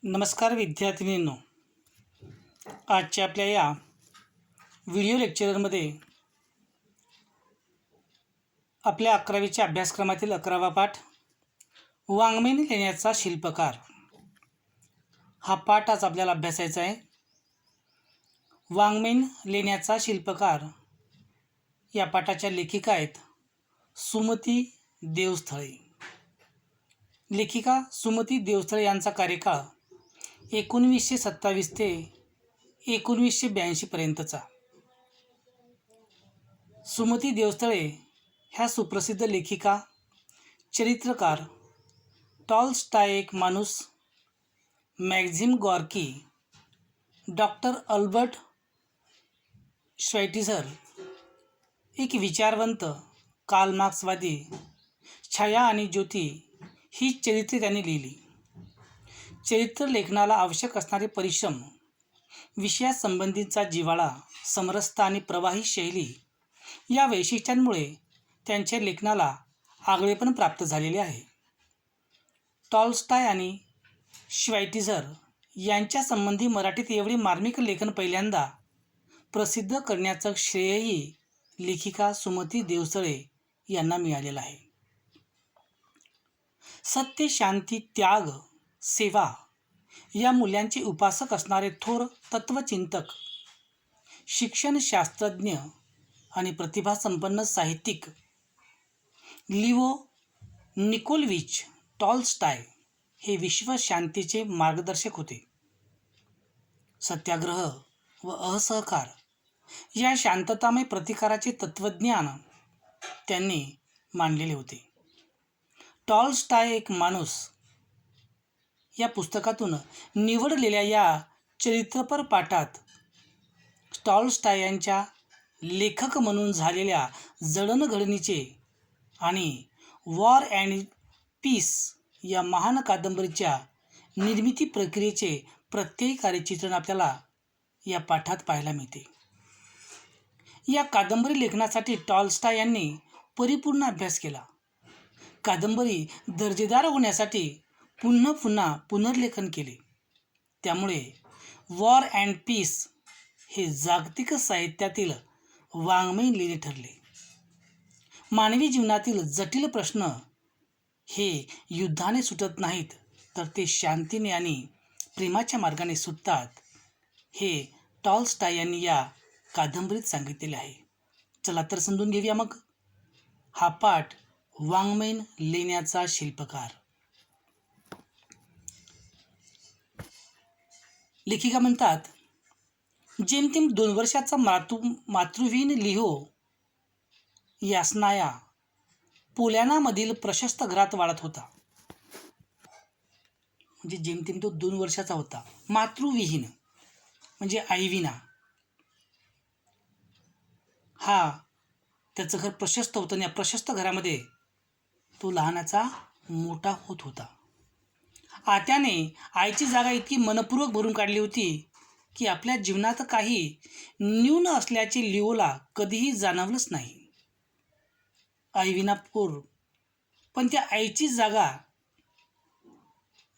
नमस्कार विद्यार्थिनींनो, आजच्या आपल्या या व्हिडिओ लेक्चरमध्ये आपल्या 11वीच्या अभ्यासक्रमातील 11वा पाठ वाङ्मयीन लेण्याचा शिल्पकार हा पाठ आज आपल्याला अभ्यासायचा आहे. वाङ्मयीन लेण्याचा शिल्पकार या पाठाच्या लेखिका आहेत सुमती देवस्थळे. लेखिका सुमती देवस्थळे यांचा कार्यकाळ 1927 ते 1982 पर्यंतचा. सुमती देवस्थळे ह्या सुप्रसिद्ध लेखिका, चरित्रकार, टॉलस्टॉय एक माणूस, मॅक्झिम गॉर्की, डॉक्टर अल्बर्ट श्वाइटिझर एक विचारवंत, कार्ल मार्क्सवादी, छाया आणि ज्योती ही चरित्रे त्यांनी लिहिली. चरित्र लेखनाला आवश्यक असणारे परिश्रम, विषयासंबंधीचा जिव्हाळा, समरसता आणि प्रवाही शैली या वैशिष्ट्यांमुळे त्यांच्या लेखनाला आगळेपण प्राप्त झालेले आहे. टॉलस्टॉय आणि श्वाइटिझर यांच्या संबंधी मराठीत एवढे मार्मिक लेखन पहिल्यांदा प्रसिद्ध करण्याचं श्रेयही लेखिका सुमती देवस्थळे यांना मिळालेलं आहे. सत्य, शांती, त्याग, सेवा या मूल्यांचे उपासक असणारे थोर तत्वचिंतक, शिक्षणशास्त्रज्ञ आणि प्रतिभासंपन्न साहित्यिक लिओ निकोलविच टॉलस्टॉय हे विश्वशांतीचे मार्गदर्शक होते. सत्याग्रह व असहकार या शांततामय प्रतिकाराचे तत्त्वज्ञान त्यांनी मांडलेले होते. टॉलस्टॉय एक माणूस या पुस्तकातून निवडलेल्या या चरित्रपर पाठात टॉलस्टॉय यांच्या लेखक म्हणून झालेल्या जडणघडणीचे आणि वॉर अँड पीस या महान कादंबरीच्या निर्मिती प्रक्रियेचे प्रत्ययकारी चित्रण आपल्याला या पाठात पाहायला मिळते. या कादंबरी लेखनासाठी टॉलस्टॉय यांनी परिपूर्ण अभ्यास केला. कादंबरी दर्जेदार होण्यासाठी पुन्हा पुन्हा पुनर्लेखन केले. त्यामुळे वॉर अँड पीस हे जागतिक साहित्यातील वाङ्मयीन लेणे ठरले. मानवी जीवनातील जटिल प्रश्न हे युद्धाने सुटत नाहीत, तर ते शांतीने आणि प्रेमाच्या मार्गाने सुटतात, हे टॉलस्टॉय यांनी या कादंबरीत सांगितलेले आहे. चला तर समजून घेऊया मग हा पाठ वाङ्मयीन लेण्याचा शिल्पकार. लेखिका म्हणतात, जेमतेम 2 वर्षाचा मातृविहीन लिहो यास्नाया पोलॅनामधील प्रशस्त घरात वाढत होता. म्हणजे जेमतेम तो 2 वर्षाचा होता. मातृविहीन म्हणजे आईविना. हा त्याचं घर प्रशस्त होतं आणि या प्रशस्त घरामध्ये तो लहानाचा मोठा होत होता. आत्याने आईची जागा इतकी मनपूर्वक भरून काढली होती की आपल्या जीवनात काही न्यून असल्याचे लिओला कधीही जाणवलंच नाही. आईविना पोर, पण त्या आईची जागा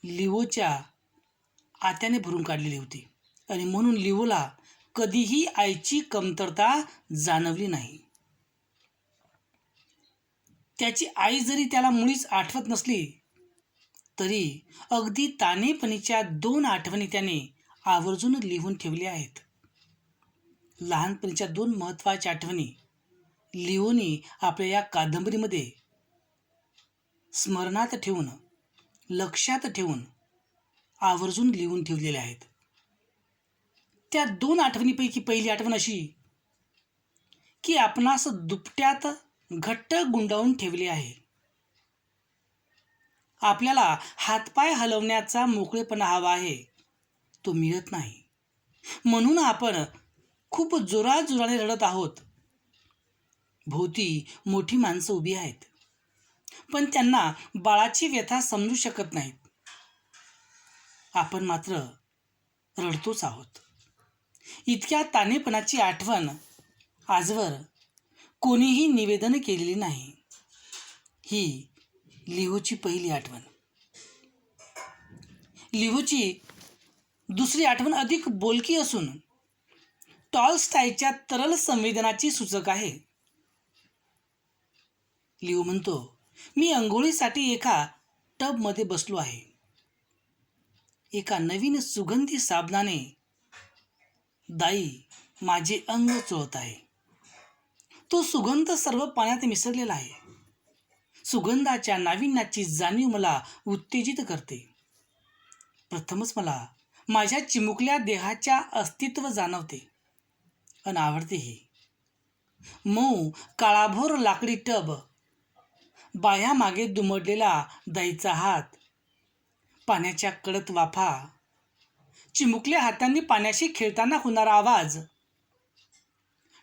लिओच्या आत्याने भरून काढलेली होती आणि म्हणून लिओला कधीही आईची कमतरता जाणवली नाही. त्याची आई जरी त्याला मुळीच आठवत नसली तरी अगदी तान्हेपणीच्या 2 आठवणी त्याने आवर्जून लिहून ठेवल्या आहेत. लहानपणीच्या 2 महत्त्वाच्या आठवणी लिओनी आपल्या या कादंबरीमध्ये स्मरणात ठेवून, लक्षात ठेवून आवर्जून लिहून ठेवलेल्या आहेत. त्या 2 आठवणीपैकी पहिली आठवण अशी की आपणास दुपट्यात घट्ट गुंडाळून ठेवले आहे. आपल्याला हातपाय हलवण्याचा मोकळेपणा हवा आहे, तो मिळत नाही. म्हणून आपण खूप जोराजोराने रडत आहोत. भोवती मोठी माणसं उभी आहेत, पण त्यांना बाळाची व्यथा समजू शकत नाहीत. आपण मात्र रडतोच आहोत. इतक्या तान्हेपणाची आठवण आजवर कोणीही निवेदन केलेली नाही. ही लिओची पहिली आठवण. लिओची दुसरी आठवण अधिक बोलकी असून टॉलस्टॉयच्या तरल संवेदनाची सूचक आहे. लिओ म्हणतो, मी अंघोळीसाठी एका टबमध्ये बसलो आहे. एका नवीन सुगंधी साबणाने दाई माझे अंग चोळत आहे. तो सुगंध सर्व पाण्यात मिसळलेला आहे. सुगंधाच्या नाविन्याची जाणीव मला उत्तेजित करते. प्रथमच मला माझ्या चिमुकल्या देहाच्या अस्तित्व जाणवते आणि आवडतेही. मऊ काळाभोर लाकडी टब, बाह्यामागे दुमडलेला दाईचा हात, पाण्याच्या कडक वाफा, चिमुकल्या हातांनी पाण्याशी खेळताना होणारा आवाज,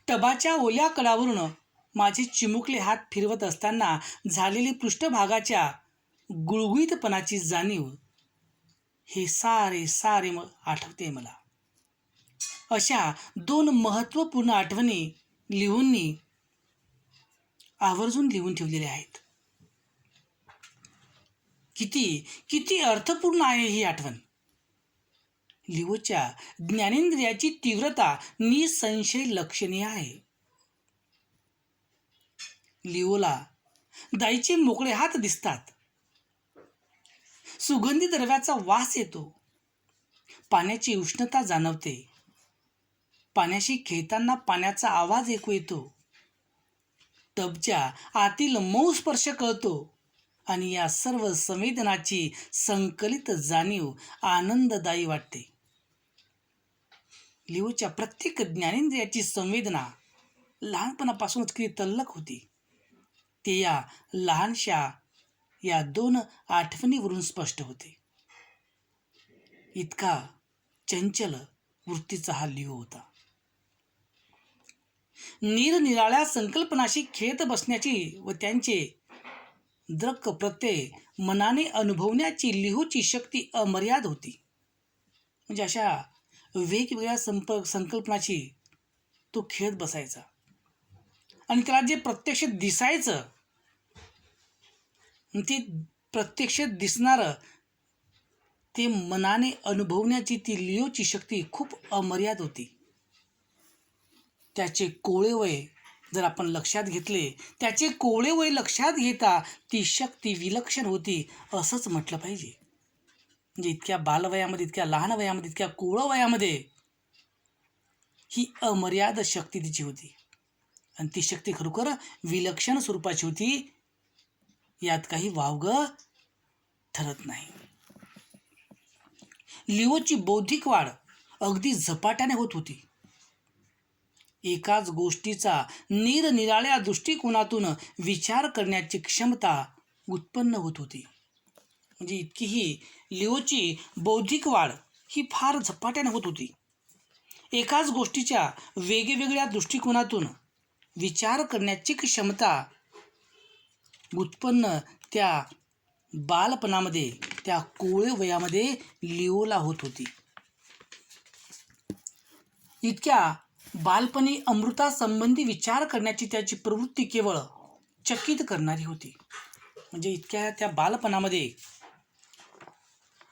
टबाच्या ओल्या कडावरून माझे चिमुकले हात फिरवत असताना झालेली पृष्ठभागाच्या गुळगुळीतपणाची जाणीव, हे सारे आठवते मला. अशा 2 महत्त्वपूर्ण आठवणी लिओनी आवर्जून लिहून ठेवलेल्या आहेत. किती अर्थपूर्ण आहे ही आठवण. लिओच्या ज्ञानेंद्रियाची तीव्रता निसंशय लक्षणीय आहे. लिओला दाईचे मोकळे हात दिसतात. सुगंधी द्रव्याचा वास येतो. पाण्याची उष्णता जाणवते. पाण्याशी खेळताना पाण्याचा आवाज ऐकू येतो. टबच्या आतील मऊ स्पर्श कळतो आणि या सर्व संवेदनाची संकलित जाणीव आनंददायी वाटते. लिओच्या प्रत्येक ज्ञानेंद्रियाची संवेदना लहानपणापासूनच किती तल्लख होती, ते या लहानशा या 2 आठवणीवरून स्पष्ट होते. इतका चंचल वृत्तीचा हा लिओ होता. निरनिराळ्या संकल्पनाशी खेळत बसण्याची व त्यांचे दृक प्रत्यय मनाने अनुभवण्याची लिओची शक्ती अमर्याद होती. म्हणजे अशा वेगवेगळ्या संकल्पनाशी तो खेळत बसायचा आणि त्याला जे प्रत्यक्ष दिसायचं, ते प्रत्यक्ष दिसणारं ते मनाने अनुभवण्याची ती लिओची शक्ती खूप अमर्याद होती. त्याचे कोवळे वय जर आपण लक्षात घेतले, त्याचे कोवळे वय लक्षात घेता ती शक्ती विलक्षण होती असंच म्हटलं पाहिजे. म्हणजे इतक्या बालवयामध्ये, इतक्या लहान वयामध्ये, इतक्या कोवळं वयामध्ये ही अमर्याद शक्ती तिची होती आणि ती शक्ती खरोखर विलक्षण स्वरूपाची होती. यात काही वावगं ठरत नाही. लिओची बौद्धिक वाढ अगदी झपाट्याने होत होती. एकाच गोष्टीचा निरनिराळ्या दृष्टिकोनातून विचार करण्याची क्षमता उत्पन्न होत होती. म्हणजे इतकी ही लिओची बौद्धिक वाढ ही फार झपाट्याने होत होती. एकाच गोष्टीच्या वेगवेगळ्या दृष्टिकोनातून विचार करण्याची क्षमता उत्पन्न त्या बालपणामध्ये, त्या कोवळे वयामध्ये लिओला होत होती. इतक्या बालपणी अमृतासंबंधी विचार करण्याची त्याची प्रवृत्ती केवळ चकित करणारी होती. म्हणजे इतक्या त्या बालपणामध्ये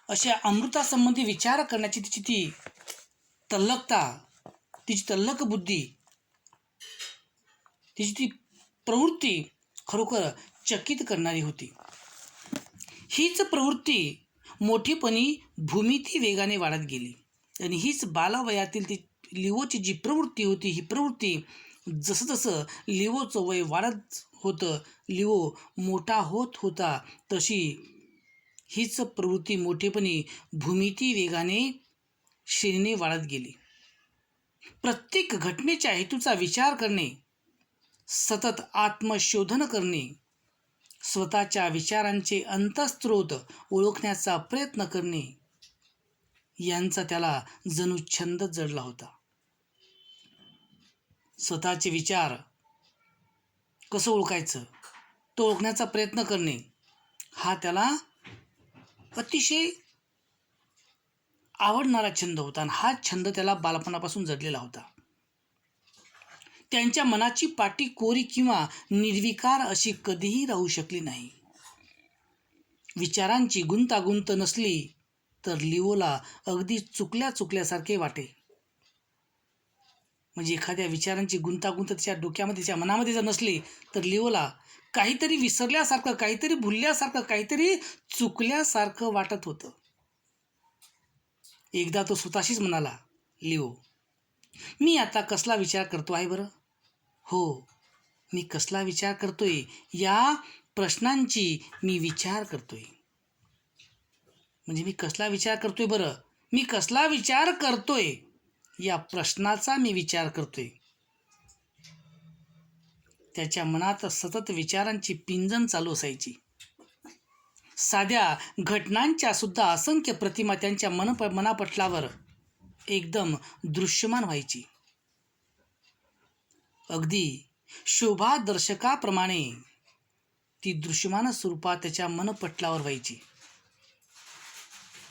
अशा अमृतासंबंधी विचार करण्याची तिची ती तल्लकता, तिची तल्लक बुद्धी, तिची ती प्रवृत्ती खरोखर चकित करणारी होती. हीच प्रवृत्ती मोठीपणी भूमिती वेगाने वाढत गेली आणि हीच बालवयातील ती लिओची जी प्रवृत्ती होती, ही प्रवृत्ती जसं लिओचं वय वाढत होतं, लिओ मोठा होत होता, तशी हीच प्रवृत्ती मोठेपणी भूमिती वेगाने श्रेणीने वाढत गेली. प्रत्येक घटनेच्या हेतूचा विचार करणे, सतत आत्मशोधन करणे, स्वतःच्या विचारांचे अंतःस्रोत ओळखण्याचा प्रयत्न करणे, यांचा त्याला जणू छंद जडला होता. स्वतःचे विचार कसं ओळखायचं, तो ओळखण्याचा प्रयत्न करणे, हा त्याला अतिशय आवडणारा छंद होता आणि हा छंद त्याला बालपणापासून जडलेला होता. त्यांच्या मनाची पाटी कोरी किंवा निर्विकार अशी कधीही राहू शकली नाही. विचारांची गुंतागुंत नसली तर लिओला अगदी चुकल्यासारखे वाटे. म्हणजे एखाद्या विचारांची गुंतागुंत त्याच्या डोक्यामध्ये, त्याच्या मनामध्ये जर नसली तर लिओला काहीतरी विसरल्यासारखं, काहीतरी भुलल्यासारखं, काहीतरी चुकल्यासारखं वाटत होतं. एकदा तो स्वतःशीच म्हणाला, लिओ, मी आता कसला विचार करतो आहे बरं? हो, मी कसला विचार करतोय या प्रश्नांची मी विचार करतोय. म्हणजे मी कसला विचार करतोय बरं? मी कसला विचार करतोय या प्रश्नाचा मी विचार करतोय. त्याच्या मनात सतत विचारांची पिंजण चालू असायची. साध्या घटनांच्या सुद्धा असंख्य प्रतिमा त्यांच्या मनापटलावर एकदम दृश्यमान व्हायची. अगदी शोभादर्शकाप्रमाणे ती दृश्यमान स्वरूपात त्याच्या मनपटलावर व्हायची.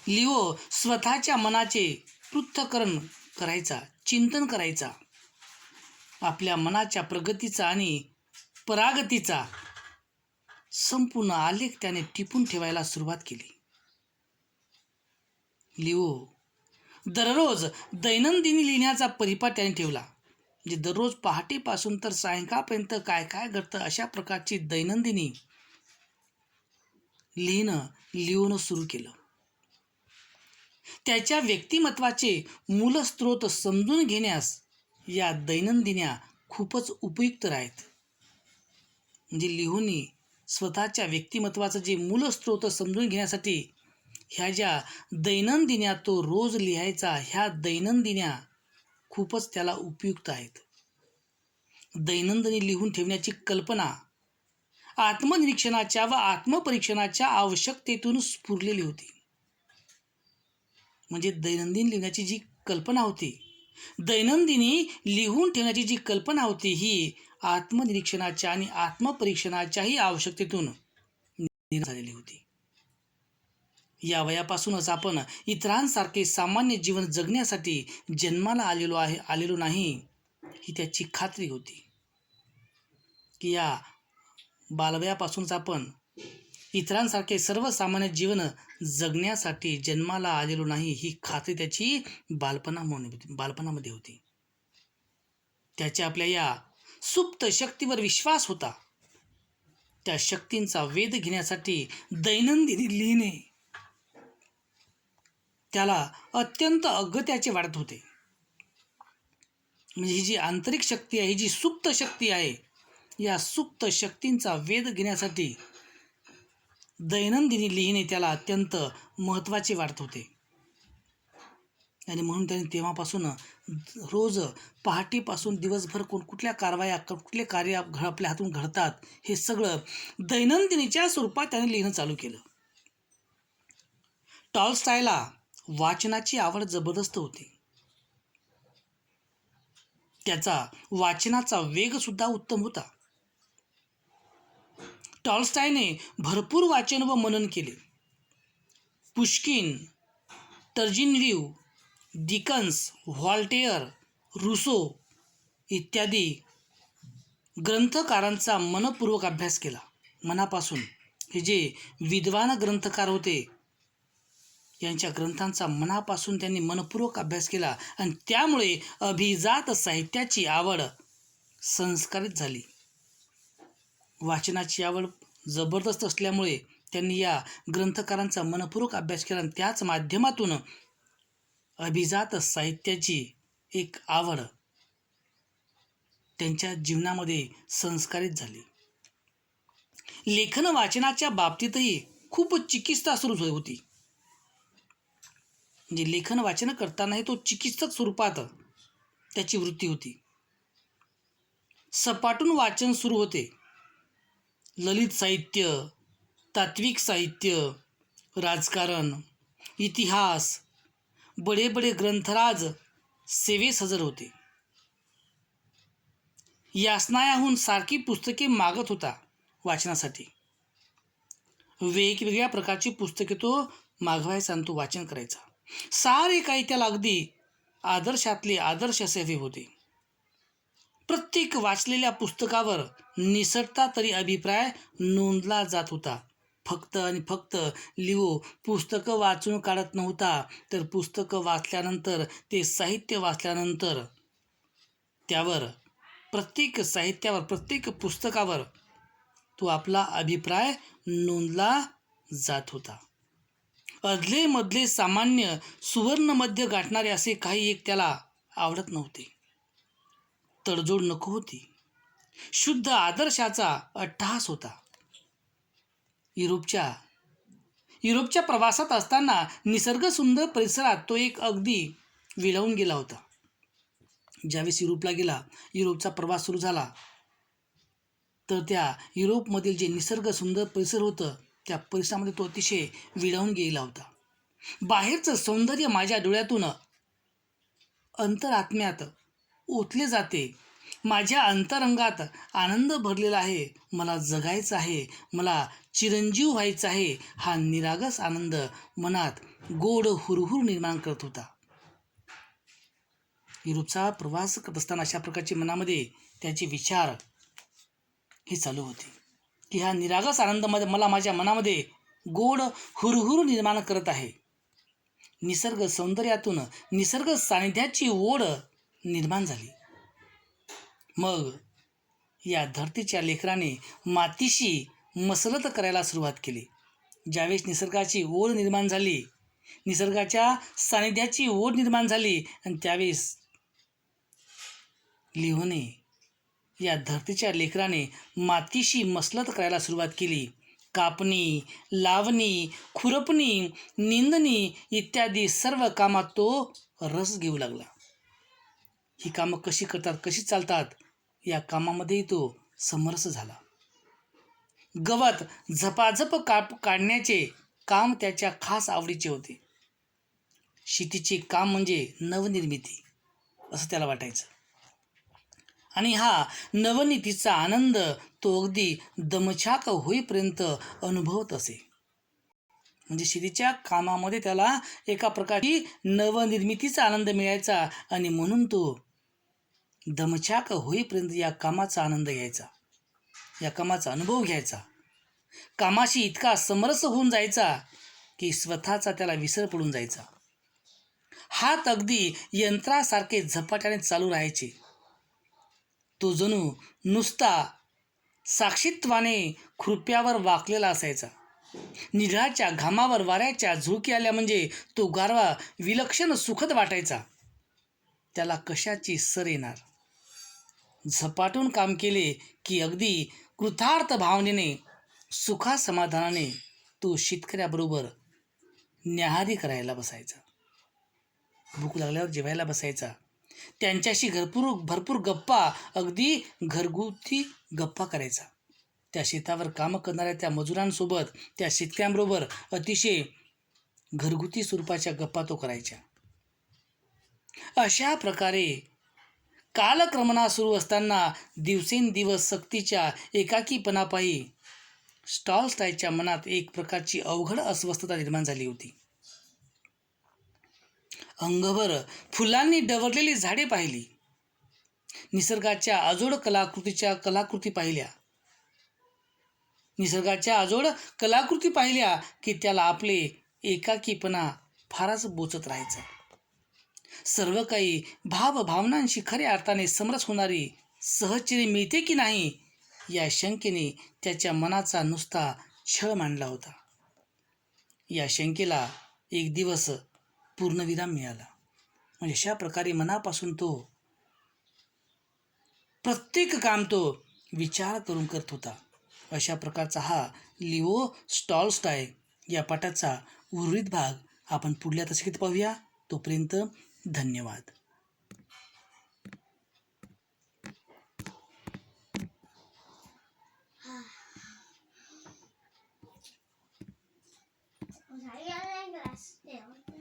लिओ स्वतःच्या मनाचे पृथक्करण करायचा, चिंतन करायचा. आपल्या मनाच्या प्रगतीचा आणि परागतीचा संपूर्ण आलेख त्याने टिपून ठेवायला सुरुवात केली. लिओ दररोज दैनंदिनी लिहिण्याचा परिपाठ त्याने ठेवला. म्हणजे दररोज पहाटेपासून तर सायंकाळपर्यंत काय काय घडतं अशा प्रकारची दैनंदिनी लिहिणं लिओनं सुरू केलं. त्याच्या व्यक्तिमत्वाचे मूलस्रोत समजून घेण्यास या दैनंदिन्या खूपच उपयुक्त आहेत. म्हणजे लिओनी स्वतःच्या व्यक्तिमत्वाचं जे मूलस्रोत समजून घेण्यासाठी ह्या ज्या दैनंदिन्या तो रोज लिहायचा, ह्या दैनंदिन्या खूपच त्याला उपयुक्त आहेत. दैनंदिनी लिहून ठेवण्याची कल्पना आत्मनिरीक्षणाच्या व आत्मपरीक्षणाच्या आवश्यकतेतून स्फुरलेली होती. म्हणजे दैनंदिन लिहिण्याची जी कल्पना होती, दैनंदिनी लिहून ठेवण्याची जी कल्पना होती, ही आत्मनिरीक्षणाच्या आणि आत्मपरीक्षणाच्याही आवश्यकतेतून निर्माण झालेली होती. या वयापासूनच आपण इतरांसारखे सामान्य जीवन जगण्यासाठी जन्माला आलेलो नाही ही त्याची खात्री होती. की या बालवयापासूनच आपण इतरांसारखे सर्वसामान्य जीवन जगण्यासाठी जन्माला आलेलो नाही ही खात्री त्याची बालपणामध्ये होती. त्याच्या आपल्या या सुप्त शक्तीवर विश्वास होता. त्या शक्तींचा वेध घेण्यासाठी दैनंदिनी लिहिणे त्याला अत्यंत अगत्याचे वाटत होते. म्हणजे ही जी आंतरिक शक्ती आहे, ही जी सुप्त शक्ती आहे, या सुप्त शक्तींचा वेध घेण्यासाठी दैनंदिनी लिहिणे त्याला अत्यंत महत्त्वाचे वाटत होते. आणि म्हणून त्याने तेव्हापासून रोज पहाटेपासून दिवसभर कुठल्या कुठले कार्य आपल्या हातून घडतात हे सगळं दैनंदिनीच्या स्वरूपात त्याने लिहिणं चालू केलं. टॉलस्टॉयला वाचनाची आवड जबरदस्त होती. त्याचा वाचनाचा वेग सुद्धा उत्तम होता. टॉलस्टॉयने भरपूर वाचन व मनन केले. पुश्किन, टर्जिनव्ह्यू, डिकन्स, व्हॉल्टेअर, रुसो इत्यादी ग्रंथकारांचा मनपूर्वक अभ्यास केला. मनापासून हे जे विद्वान ग्रंथकार होते यांच्या ग्रंथांचा मनापासून त्यांनी मनपूर्वक अभ्यास केला आणि त्यामुळे अभिजात साहित्याची आवड संस्कारित झाली. वाचनाची आवड जबरदस्त असल्यामुळे त्यांनी या ग्रंथकारांचा मनपूर्वक अभ्यास केला आणि त्याच माध्यमातून अभिजात साहित्याची एक आवड त्यांच्या जीवनामध्ये संस्कारित झाली. लेखन वाचनाच्या बाबतीतही खूप चिकित्सा सुरू होती. म्हणजे लेखन वाचन करतानाही तो चिकित्सक स्वरूपात त्याची वृत्ती होती. सपाटून वाचन सुरू होते. ललित साहित्य, तात्विक साहित्य, राजकारण, इतिहास, बडे बडे ग्रंथराज सेवेस हजर होते. यासनायाहून सारखी पुस्तके मागत होता वाचनासाठी. वेगवेगळ्या प्रकारची पुस्तके तो मागवायचा आणि तो वाचन करायचा. सारे काही त्याला अगदी आदर्शातले आदर्श असे हवे होते. प्रत्येक वाचलेल्या पुस्तकावर निसटता तरी अभिप्राय नोंदला जात होता. फक्त आणि फक्त लिओ पुस्तकं वाचून काढत नव्हता, तर पुस्तकं वाचल्यानंतर, ते साहित्य वाचल्यानंतर त्यावर, प्रत्येक साहित्यावर, प्रत्येक पुस्तकावर तो आपला अभिप्राय नोंदला जात होता. अदले मधले सामान्य सुवर्ण मध्य गाठणारे असे काही एक त्याला आवडत नव्हते. तडजोड नको होती. शुद्ध आदर्शाचा अट्टहास होता. युरोपच्या प्रवासात असताना निसर्गसुंदर परिसरात तो एक अगदी विलावून गेला होता. ज्यावेळेस युरोपला गेला, युरोपचा प्रवास सुरू झाला, तर त्या युरोपमधील जे निसर्गसुंदर परिसर होतं, त्या परिसरामध्ये तो अतिशय विलावून गेला होता. बाहेरचं सौंदर्य माझ्या डोळ्यातून अंतरात्म्यात ओतले जाते. माझ्या अंतरंगात आनंद भरलेला आहे. मला जगायचं आहे, मला चिरंजीव व्हायचं आहे. हा निरागस आनंद मनात गोड हुरहुर निर्माण करत होता. युरोपचा प्रवास करत असताना अशा प्रकारचे मनामध्ये त्याचे विचार हे चालू होते की हा निरागस आनंद मला माझ्या मनामध्ये गोड हुरहुर निर्माण करत आहे. निसर्ग सौंदर्यातून निसर्ग सानिध्याची ओढ निर्माण झाली. मग या धरतीच्या लेकराने मातीशी मसलत करायला सुरुवात केली. ज्यावेळेस निसर्गाची ओढ निर्माण झाली, निसर्गाच्या सानिध्याची ओढ निर्माण झाली, आणि त्यावेळेस लिओने, या धरतीच्या लेकराने मातीशी मसलत करायला सुरुवात केली. कापणी, लावणी, खुरपणी, निंदणी इत्यादी सर्व कामात तो रस घेऊ लागला. ही कामं कशी करतात, कशी चालतात, या कामामध्येही तो समरस झाला. गवत झपाझप काढण्याचे काम त्याच्या खास आवडीचे होते. शेतीचे काम म्हणजे नवनिर्मिती असं त्याला वाटायचं, आणि हा नवनीतीचा आनंद तो अगदी दमछाक होईपर्यंत अनुभवत असे. म्हणजे शेतीच्या कामामध्ये त्याला एका प्रकारची नवनिर्मितीचा आनंद मिळायचा, आणि म्हणून तो दमछाक होईपर्यंत या कामाचा आनंद घ्यायचा, या कामाचा अनुभव घ्यायचा. कामाशी इतका समरस होऊन जायचा की स्वतःचा त्याला विसर पडून जायचा. हात अगदी यंत्रासारखे झपाट्याने चालू राहायचे. तो जणू नुसता साक्षीत्वाने खुरप्यावर वाकलेला असायचा. निघाच्या घामावर वाऱ्याच्या झुळकी आल्या म्हणजे तो गारवा विलक्षण सुखद वाटायचा. त्याला कशाची सर येणार. झपाटून काम केले की अगदी कृतार्थ भावनेने, सुखासमाधानाने तो शेतकऱ्याबरोबर न्याहारी करायला बसायचा. भूक लागल्यावर जेवायला बसायचा. त्यांच्याशी भरपूर गप्पा, अगदी घरगुती गप्पा करायचा. त्या शेतावर कामं करणाऱ्या त्या मजुरांसोबत, त्या शेतकऱ्यांबरोबर अतिशय घरगुती स्वरूपाच्या गप्पा तो करायच्या. अशा प्रकारे कालक्रमणा सुरू असताना दिवसेंदिवस सक्तीच्या एकाकीपणापायी टॉलस्टॉयच्या मनात एक प्रकारची अवघड अस्वस्थता निर्माण झाली होती. अंगभर फुलांनी डवरलेली झाडे पाहिली, निसर्गाच्या अजोड कलाकृती पाहिल्या की त्याला आपले एकाकीपणा फारच बोचत राहायचा. सर्व काही भावनांशी खऱ्या अर्थाने समरस होणारी सहचर्य मिळते की नाही या शंकेने त्याच्या मनाचा नुसता छळ मांडला होता. या शंकेला एक दिवस पूर्णविराम मिळाला. म्हणजे अशा प्रकारे मनापासून तो प्रत्येक काम तो विचार करून करत होता. अशा प्रकारचा हा लिओ टॉलस्टॉय या पाठाचा उर्वरित भाग आपण पुढल्या दशकात पाहूया. तोपर्यंत धन्यवाद.